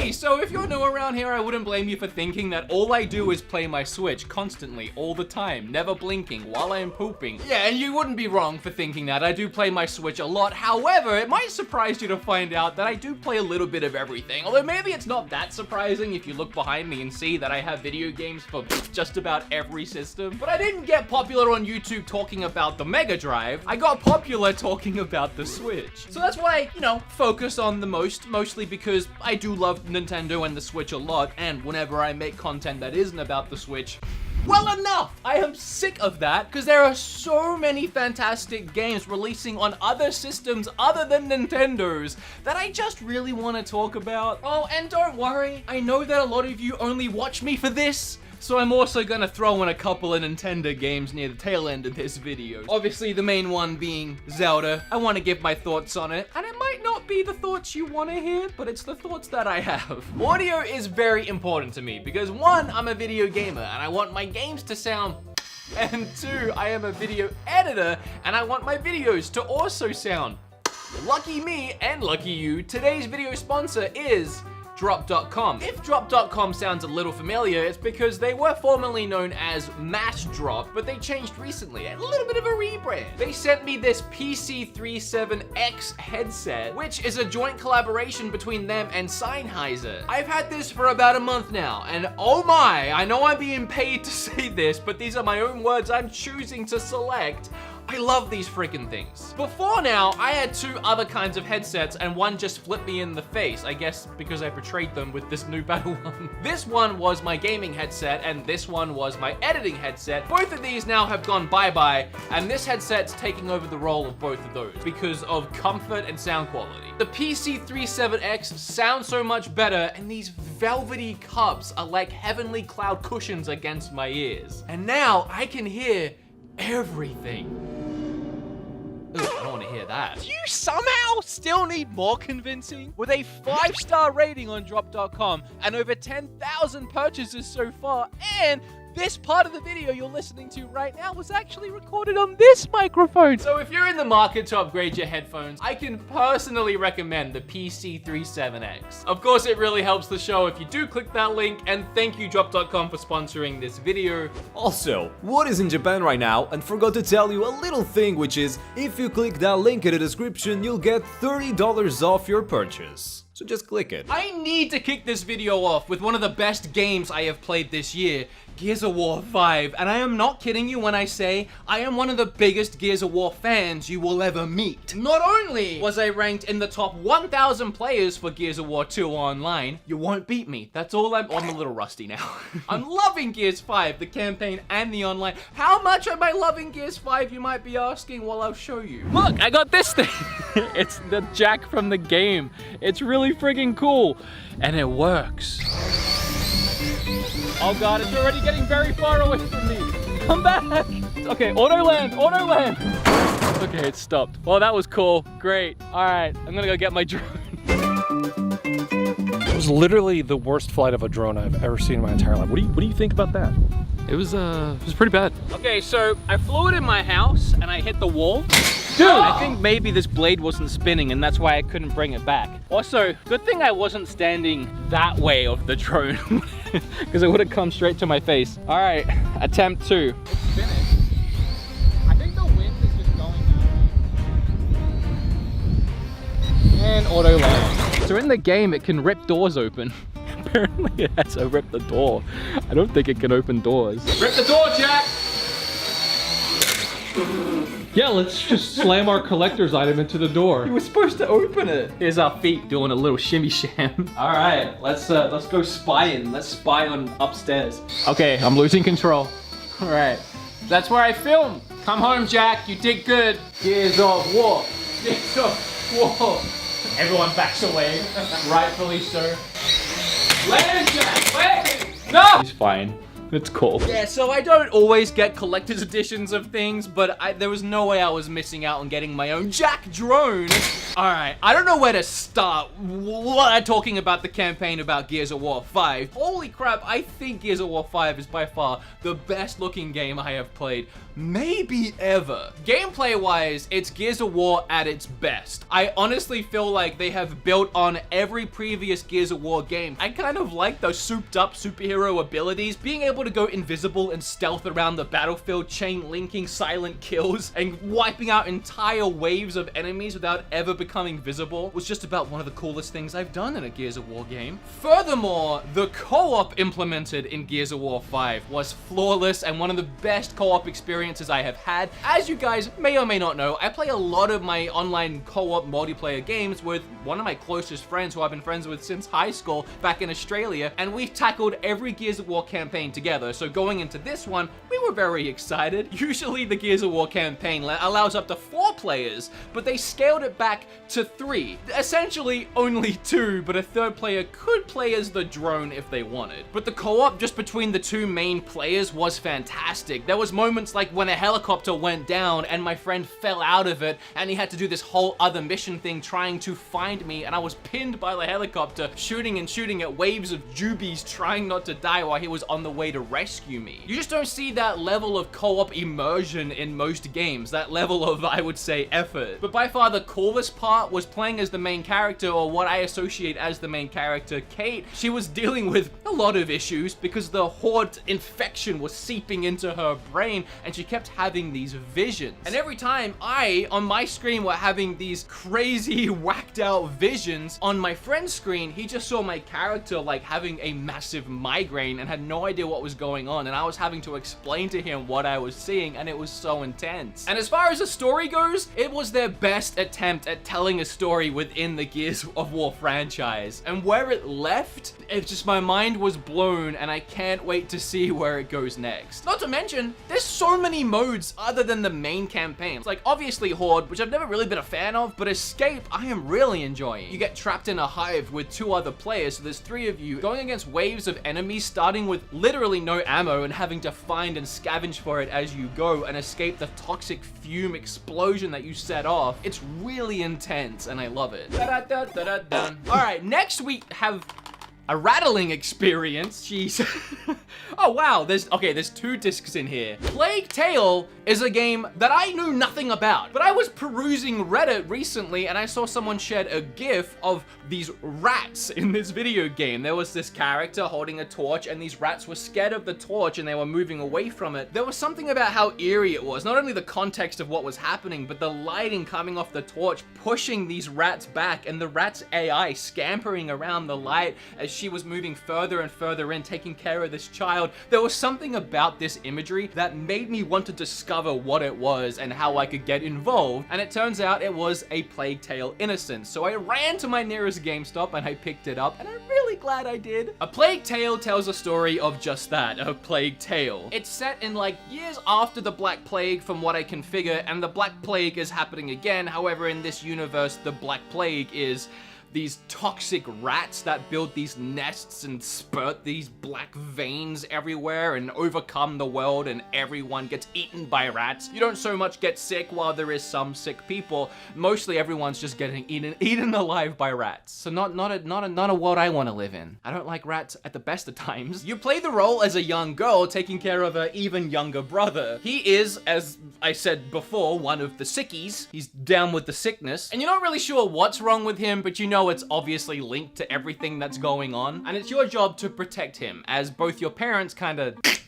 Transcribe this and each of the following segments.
Hey, so if you're new around here, I wouldn't blame you for thinking that all I do is play my Switch constantly, all the time, never blinking, while I'm pooping. Yeah, and you wouldn't be wrong for thinking that. I do play my Switch a lot. However, it might surprise you to find out that I do play a little bit of everything. Although maybe it's not that surprising if you look behind me and see that I have video games for just about every system. But I didn't get popular on YouTube talking about the Mega Drive. I got popular talking about the Switch. So that's why, you know, focus on the mostly because I do love Nintendo and the Switch a lot, and whenever I make content that isn't about the Switch, well, enough! I am sick of that, because there are so many fantastic games releasing on other systems other than Nintendo's that I just really want to talk about. Oh, and don't worry, I know that a lot of you only watch me for this, so I'm also gonna throw in a couple of Nintendo games near the tail end of this video. Obviously, the main one being Zelda. I want to give my thoughts on it, and it might not be the thoughts you want to hear, but it's the thoughts that I have. Audio is very important to me because one, I'm a video gamer and I want my games to sound, and two, I am a video editor and I want my videos to also sound. Lucky me and lucky you, today's video sponsor is Drop.com. If Drop.com sounds a little familiar, it's because they were formerly known as Mass Drop, but they changed recently, a little bit of a rebrand. They sent me this PC37X headset, which is a joint collaboration between them and Sennheiser. I've had this for about a month now, and oh my, I know I'm being paid to say this, but these are my own words I'm choosing to select. I love these freaking things. Before now, I had two other kinds of headsets and one just flipped me in the face, I guess because I portrayed them with this new battle one. This one was my gaming headset and this one was my editing headset. Both of these now have gone bye-bye, and this headset's taking over the role of both of those because of comfort and sound quality. The PC37X sounds so much better, and these velvety cups are like heavenly cloud cushions against my ears. And now I can hear everything. Ooh, I don't want to hear that. Do you somehow still need more convincing? With a 5-star rating on Drop.com and over 10,000 purchases so far, and this part of the video you're listening to right now was actually recorded on this microphone. So if you're in the market to upgrade your headphones, I can personally recommend the PC37X. Of course, it really helps the show if you do click that link, and thank you Drop.com for sponsoring this video. Also, Wood is in Japan right now and forgot to tell you a little thing, which is if you click that link in the description, you'll get $30 off your purchase. So just click it. I need to kick this video off with one of the best games I have played this year, Gears of War 5, and I am not kidding you when I say I am one of the biggest Gears of War fans you will ever meet. Not only was I ranked in the top 1,000 players for Gears of War 2 online, you won't beat me. That's all I'm a little rusty now. I'm loving Gears 5, the campaign and the online. How much am I loving Gears 5, you might be asking? Well, I'll show you. Look, I got this thing. It's the jack from the game. It's really friggin' cool, and it works. Oh god, it's already getting very far away from me. Come back. Okay, auto land. Okay, it stopped. Well, that was cool. Great. All right, I'm gonna go get my drone. It was literally the worst flight of a drone I've ever seen in my entire life. What do you think about that? It was pretty bad. Okay, so I flew it in my house and I hit the wall. Dude! I think maybe this blade wasn't spinning and that's why I couldn't bring it back. Also, good thing I wasn't standing that way of the drone because it would have come straight to my face. All right, attempt 2. It's finished. I think the wind is just going down. And auto land. So in the game, it can rip doors open. Apparently it has to rip the door. I don't think it can open doors. Rip the door, Jack! Yeah, let's just slam our collector's item into the door. You were supposed to open it. Here's our feet doing a little shimmy sham. All right, let's go spying. Let's spy on upstairs. Okay, I'm losing control. All right, that's where I film. Come home, Jack. You did good. Gears of War. Gears of War. Everyone backs away. Rightfully so. Land, Jack. Land. No. He's fine. It's cool. Yeah, so I don't always get collector's editions of things, but there was no way I was missing out on getting my own Jack drone. Alright, I don't know where to start talking about the campaign about Gears of War 5. Holy crap, I think Gears of War 5 is by far the best looking game I have played, maybe ever. Gameplay-wise, it's Gears of War at its best. I honestly feel like they have built on every previous Gears of War game. I kind of like those souped up superhero abilities, being able to go invisible and stealth around the battlefield, chain linking silent kills, and wiping out entire waves of enemies without ever becoming visible was just about one of the coolest things I've done in a Gears of War game. Furthermore, the co-op implemented in Gears of War 5 was flawless and one of the best co-op experiences I have had. As you guys may or may not know, I play a lot of my online co-op multiplayer games with one of my closest friends who I've been friends with since high school back in Australia, and we've tackled every Gears of War campaign together. So going into this one, we were very excited. Usually the Gears of War campaign allows up to 4 players, but they scaled it back to 3. Essentially only 2, but a third player could play as the drone if they wanted. But the co-op just between the 2 main players was fantastic. There was moments like when a helicopter went down and my friend fell out of it and he had to do this whole other mission thing trying to find me, and I was pinned by the helicopter, shooting and shooting at waves of jubies trying not to die while he was on the way to rescue me. You just don't see that level of co-op immersion in most games, that level of, I would say, effort. But by far the coolest part was playing as the main character, or what I associate as the main character, Kate. She was dealing with a lot of issues because the Horde infection was seeping into her brain and she kept having these visions. And every time on my screen, were having these crazy whacked out visions, on my friend's screen, he just saw my character like having a massive migraine and had no idea what was going on, and I was having to explain to him what I was seeing, and it was so intense. And as far as the story goes, it was their best attempt at telling a story within the Gears of War franchise. And where it left, it's just my mind was blown, and I can't wait to see where it goes next. Not to mention, there's so many modes other than the main campaign. It's like obviously Horde, which I've never really been a fan of, but Escape, I am really enjoying. You get trapped in a hive with 2 other players, so there's 3 of you going against waves of enemies, starting with literally no ammo and having to find and scavenge for it as you go and escape the toxic fume explosion that you set off. It's really intense and I love it. Alright, next we have a rattling experience. Jeez. Oh wow, there's 2 discs in here. Plague Tale is a game that I knew nothing about, but I was perusing Reddit recently and I saw someone shared a gif of these rats in this video game. There was this character holding a torch and these rats were scared of the torch and they were moving away from it. There was something about how eerie it was, not only the context of what was happening, but the lighting coming off the torch pushing these rats back and the rat's AI scampering around the light as she was moving further and further in, taking care of this child. There was something about this imagery that made me want to discover what it was and how I could get involved, and it turns out it was a Plague Tale Innocence. So I ran to my nearest GameStop and I picked it up, and I'm really glad I did. A Plague Tale tells a story of just that, a Plague Tale. It's set in like years after the Black Plague from what I can figure, and the Black Plague is happening again. However, in this universe, the Black Plague is these toxic rats that build these nests and spurt these black veins everywhere and overcome the world, and everyone gets eaten by rats. You don't so much get sick, while there is some sick people. Mostly everyone's just getting eaten alive by rats. So not a world I want to live in. I don't like rats at the best of times. You play the role as a young girl taking care of her even younger brother. He is, as I said before, one of the sickies. He's down with the sickness, and you're not really sure what's wrong with him, but you know it's obviously linked to everything that's going on, and it's your job to protect him, as both your parents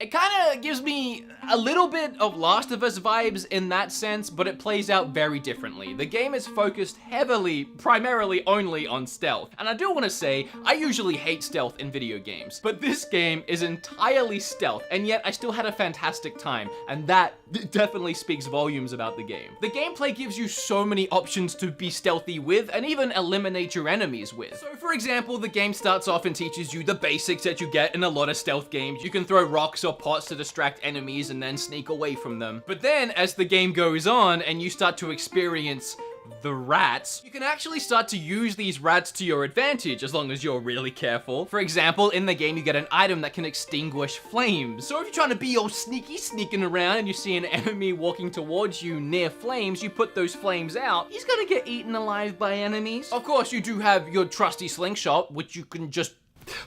it kind of gives me a little bit of Last of Us vibes in that sense, but it plays out very differently. The game is focused heavily, primarily only on stealth, and I do want to say, I usually hate stealth in video games, but this game is entirely stealth, and yet I still had a fantastic time, and that definitely speaks volumes about the game. The gameplay gives you so many options to be stealthy with, and even eliminate your enemies with. So for example, the game starts off and teaches you the basics that you get in a lot of stealth games. You can throw rocks or pots to distract enemies and then sneak away from them. But then as the game goes on and you start to experience the rats, you can actually start to use these rats to your advantage as long as you're really careful. For example, in the game you get an item that can extinguish flames. So if you're trying to be all sneaking around and you see an enemy walking towards you near flames, you put those flames out, he's gonna get eaten alive by enemies. Of course, you do have your trusty slingshot, which you can just...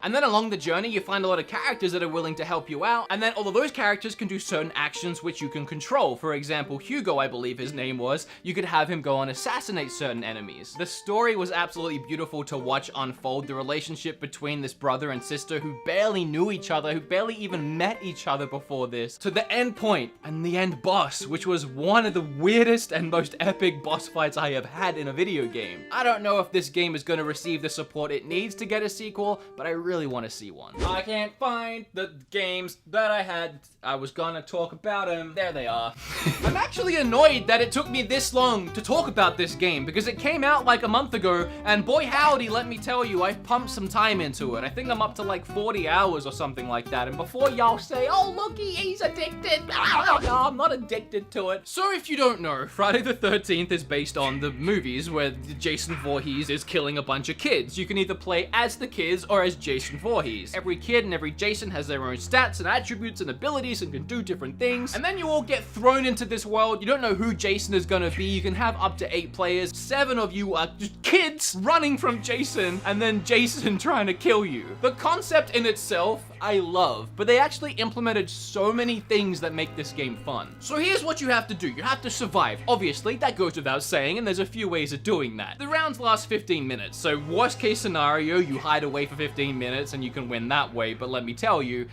And then along the journey, you find a lot of characters that are willing to help you out, and then all of those characters can do certain actions which you can control. For example, Hugo, I believe his name was, you could have him go and assassinate certain enemies. The story was absolutely beautiful to watch unfold, the relationship between this brother and sister who barely knew each other, who barely even met each other before this, to the end point and the end boss, which was one of the weirdest and most epic boss fights I have had in a video game. I don't know if this game is going to receive the support it needs to get a sequel, but I really want to see one. I can't find the games that I had. I was gonna talk about them. There they are. I'm actually annoyed that it took me this long to talk about this game because it came out like a month ago, and boy howdy, let me tell you, I've pumped some time into it. I think I'm up to like 40 hours or something like that, and before y'all say, oh looky, he's addicted. No, I'm not addicted to it. So if you don't know, Friday the 13th is based on the movies where Jason Voorhees is killing a bunch of kids. You can either play as the kids or as Jason Voorhees. Every kid and every Jason has their own stats and attributes and abilities and can do different things. And then you all get thrown into this world. You don't know who Jason is gonna be. You can have up to 8 players. 7 of you are just kids running from Jason and then Jason trying to kill you. The concept in itself, I love, but they actually implemented so many things that make this game fun. So here's what you have to do. You have to survive. Obviously, that goes without saying, and there's a few ways of doing that. The rounds last 15 minutes, so worst case scenario, you hide away for 15 minutes and you can win that way, but let me tell you,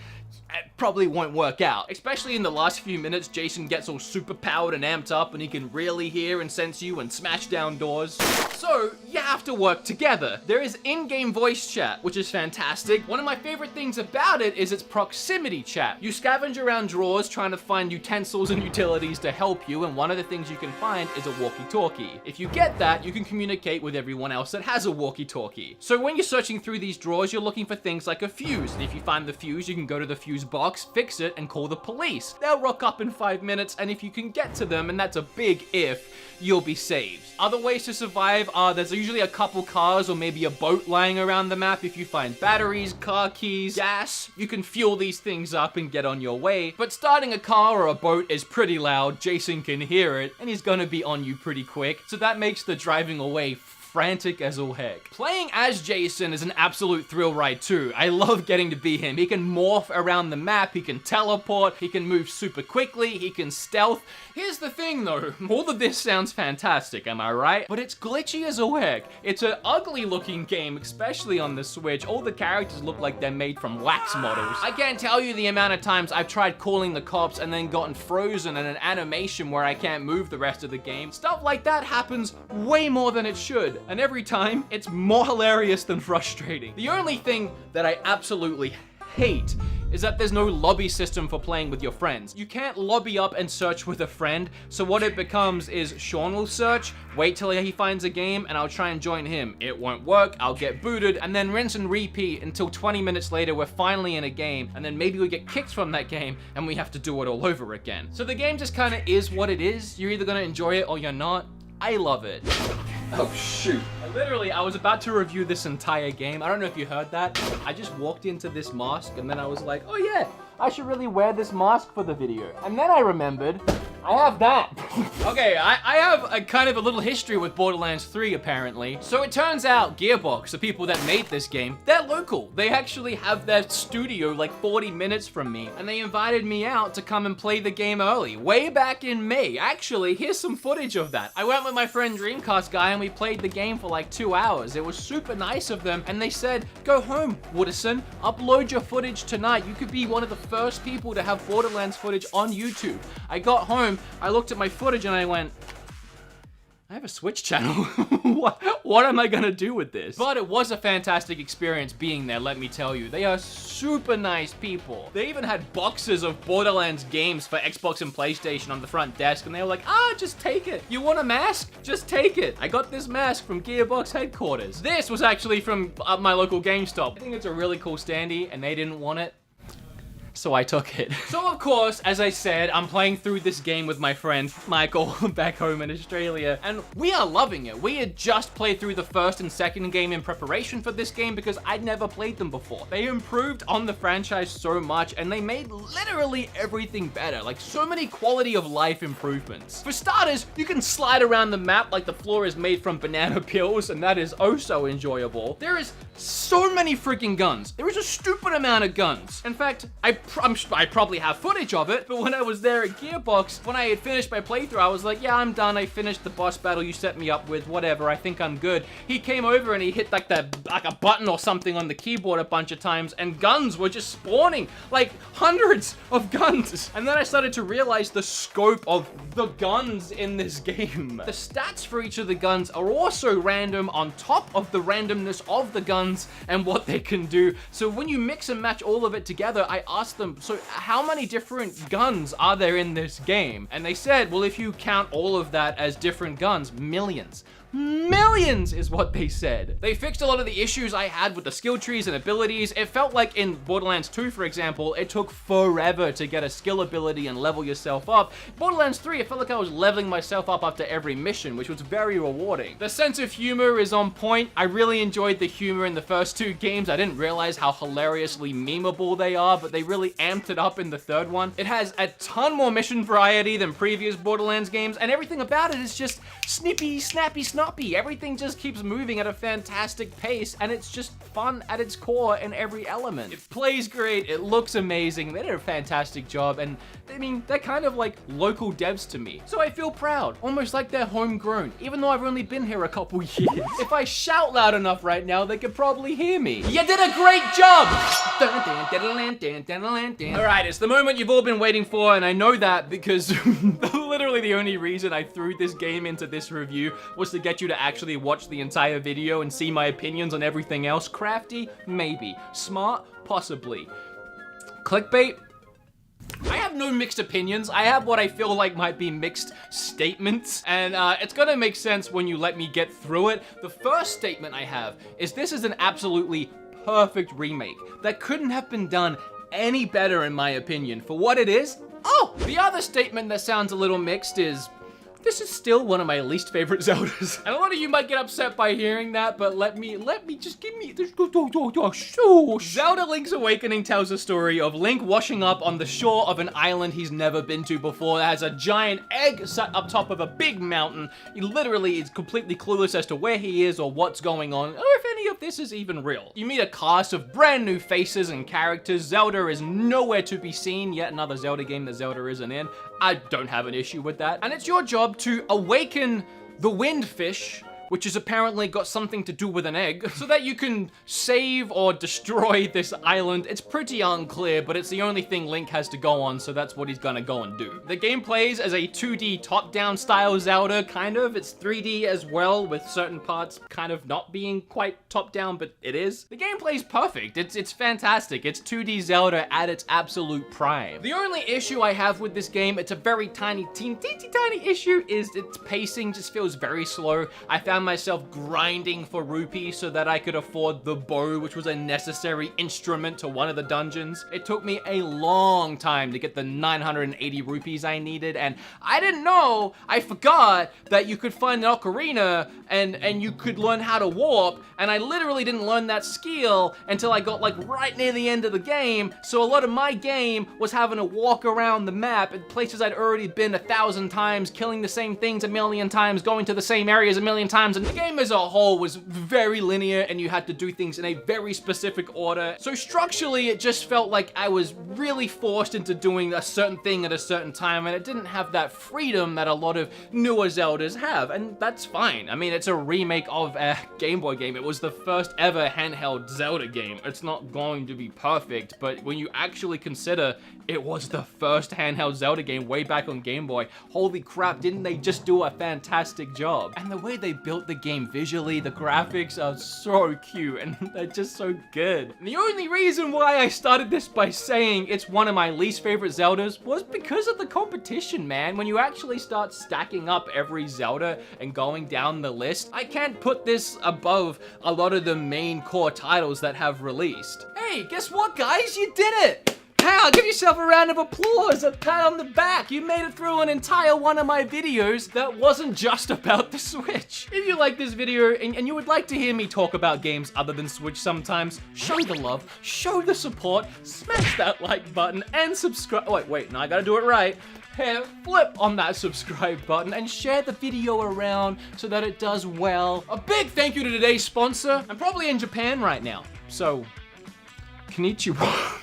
it probably won't work out. Especially in the last few minutes, Jason gets all super powered and amped up and he can really hear and sense you and smash down doors. So, you have to work together. There is in-game voice chat, which is fantastic. One of my favorite things about it is its proximity chat. You scavenge around drawers trying to find utensils and utilities to help you, and one of the things you can find is a walkie-talkie. If you get that, you can communicate with everyone else that has a walkie-talkie. So when you're searching through these drawers, you're looking for things like a fuse, and if you find the fuse, you can go to the fuse box, fix it, and call the police. They'll rock up in 5 minutes, and if you can get to them, and that's a big if, you'll be saved. Other ways to survive are there's usually a couple cars or maybe a boat lying around the map. If you find batteries, car keys, gas, you can fuel these things up and get on your way. But starting a car or a boat is pretty loud. Jason can hear it, and he's gonna be on you pretty quick. So that makes the driving away frantic as all heck. Playing as Jason is an absolute thrill ride too. I love getting to be him. He can morph around the map, he can teleport, he can move super quickly, he can stealth. Here's the thing though, all of this sounds fantastic, am I right? But it's glitchy as all heck. It's an ugly looking game, especially on the Switch. All the characters look like they're made from wax models. I can't tell you the amount of times I've tried calling the cops and then gotten frozen in an animation where I can't move the rest of the game. Stuff like that happens way more than it should. And every time, it's more hilarious than frustrating. The only thing that I absolutely hate is that there's no lobby system for playing with your friends. You can't lobby up and search with a friend, so what it becomes is Sean will search, wait till he finds a game, and I'll try and join him. It won't work, I'll get booted, and then rinse and repeat until 20 minutes later we're finally in a game, and then maybe we get kicked from that game, and we have to do it all over again. So the game just kinda is what it is. You're either gonna enjoy it or you're not. I love it. Oh shoot. I was about to review this entire game. I don't know if you heard that. I just walked into this mosque and then I was like, oh yeah, I should really wear this mask for the video. And then I remembered, I have that. Okay, I have a kind of a little history with Borderlands 3 apparently. So it turns out Gearbox, the people that made this game, they're local. They actually have their studio like 40 minutes from me, and they invited me out to come and play the game early, way back in May. Actually, here's some footage of that. I went with my friend Dreamcast guy and we played the game for like 2 hours. It was super nice of them, and they said, go home, Wooderson, upload your footage tonight. You could be one of the first people to have Borderlands footage on YouTube. I got home, I looked at my footage and I went, I have a Switch channel. What am I gonna do with this? But it was a fantastic experience being there, let me tell you. They are super nice people. They even had boxes of Borderlands games for Xbox and PlayStation on the front desk, and they were like, just take it. You want a mask? Just take it. I got this mask from Gearbox headquarters. This was actually from my local GameStop. I think it's a really cool standee, and they didn't want it. so I took it. So of course, as I said, I'm playing through this game with my friend Michael back home in Australia, and we are loving it. We had just played through the first and second game in preparation for this game because I'd never played them before. They improved on the franchise so much, and they made literally everything better. Like, so many quality of life improvements. For starters, you can slide around the map like the floor is made from banana peels, and that is oh so enjoyable. There is so many freaking guns. There is a stupid amount of guns. In fact, I probably have footage of it, but when I was there at Gearbox, when I had finished my playthrough, I was like, yeah, I'm done. I finished the boss battle you set me up with, whatever. I think I'm good. He came over and he hit like a button or something on the keyboard a bunch of times, and guns were just spawning, like hundreds of guns. And then I started to realize the scope of the guns in this game. The stats for each of the guns are also random on top of the randomness of the guns and what they can do. So when you mix and match all of it together, I asked them, so how many different guns are there in this game? And they said, well, if you count all of that as different guns, millions. Millions is what they said. They fixed a lot of the issues I had with the skill trees and abilities. It felt like in Borderlands 2, for example, it took forever to get a skill ability and level yourself up. Borderlands 3, it felt like I was leveling myself up after every mission, which was very rewarding. The sense of humor is on point. I really enjoyed the humor in the first two games. I didn't realize how hilariously memeable they are, but they really amped it up in the third one. It has a ton more mission variety than previous Borderlands games, and everything about it is just snippy, snappy, snappy. Everything just keeps moving at a fantastic pace, and it's just fun at its core in every element. It plays great, it looks amazing, they did a fantastic job, and I mean, they're kind of like local devs to me. So I feel proud, almost like they're homegrown, even though I've only been here a couple years. If I shout loud enough right now, they could probably hear me. You did a great job! Alright, it's the moment you've all been waiting for, and I know that because literally the only reason I threw this game into this review was to get you to actually watch the entire video and see my opinions on everything else. Crafty? Maybe. Smart? Possibly. Clickbait? I have no mixed opinions. I have what I feel like might be mixed statements, and it's gonna make sense when you let me get through it. The first statement I have is this is an absolutely perfect remake that couldn't have been done any better in my opinion. For what it is, oh! The other statement that sounds a little mixed is, this is still one of my least favorite Zeldas. And a lot of you might get upset by hearing that, but let me just give me this. Zelda Link's Awakening tells a story of Link washing up on the shore of an island he's never been to before that has a giant egg set up top of a big mountain. He literally is completely clueless as to where he is or what's going on, or if any of this is even real. You meet a cast of brand new faces and characters. Zelda is nowhere to be seen, yet another Zelda game that Zelda isn't in. I don't have an issue with that. And it's your job to awaken the wind fish, which has apparently got something to do with an egg, so that you can save or destroy this island. It's pretty unclear, but it's the only thing Link has to go on, so that's what he's gonna go and do. The game plays as a 2D top-down style Zelda, kind of. It's 3D as well, with certain parts kind of not being quite top-down, but it is. The gameplay's perfect. It's fantastic. It's 2D Zelda at its absolute prime. The only issue I have with this game, it's a very tiny, teensy tiny issue, is its pacing just feels very slow. I found myself grinding for rupees so that I could afford the bow, which was a necessary instrument to one of the dungeons. It took me a long time to get the 980 rupees I needed, and I didn't know, I forgot that you could find an ocarina and you could learn how to warp, and I literally didn't learn that skill until I got like right near the end of the game. So a lot of my game was having to walk around the map at places I'd already been 1,000 times, killing the same things 1,000,000 times, going to the same areas 1,000,000 times, and the game as a whole was very linear and you had to do things in a very specific order. So structurally, it just felt like I was really forced into doing a certain thing at a certain time, and it didn't have that freedom that a lot of newer Zeldas have, and that's fine. I mean, it's a remake of a Game Boy game. It was the first ever handheld Zelda game. It's not going to be perfect, but when you actually consider it was the first handheld Zelda game way back on Game Boy, holy crap, didn't they just do a fantastic job? And the way they built the game visually, the graphics are so cute and they're just so good. And the only reason why I started this by saying it's one of my least favorite Zeldas was because of the competition, man. When you actually start stacking up every Zelda and going down the list, I can't put this above a lot of the main core titles that have released. Hey, guess what, guys? You did it! How? Give yourself a round of applause, a pat on the back. You made it through an entire one of my videos that wasn't just about the Switch. If you like this video and you would like to hear me talk about games other than Switch sometimes, show the love, show the support, smash that like button and subscribe. Wait, now I gotta do it right. Here, flip on that subscribe button and share the video around so that it does well. A big thank you to today's sponsor. I'm probably in Japan right now, so konnichiwa.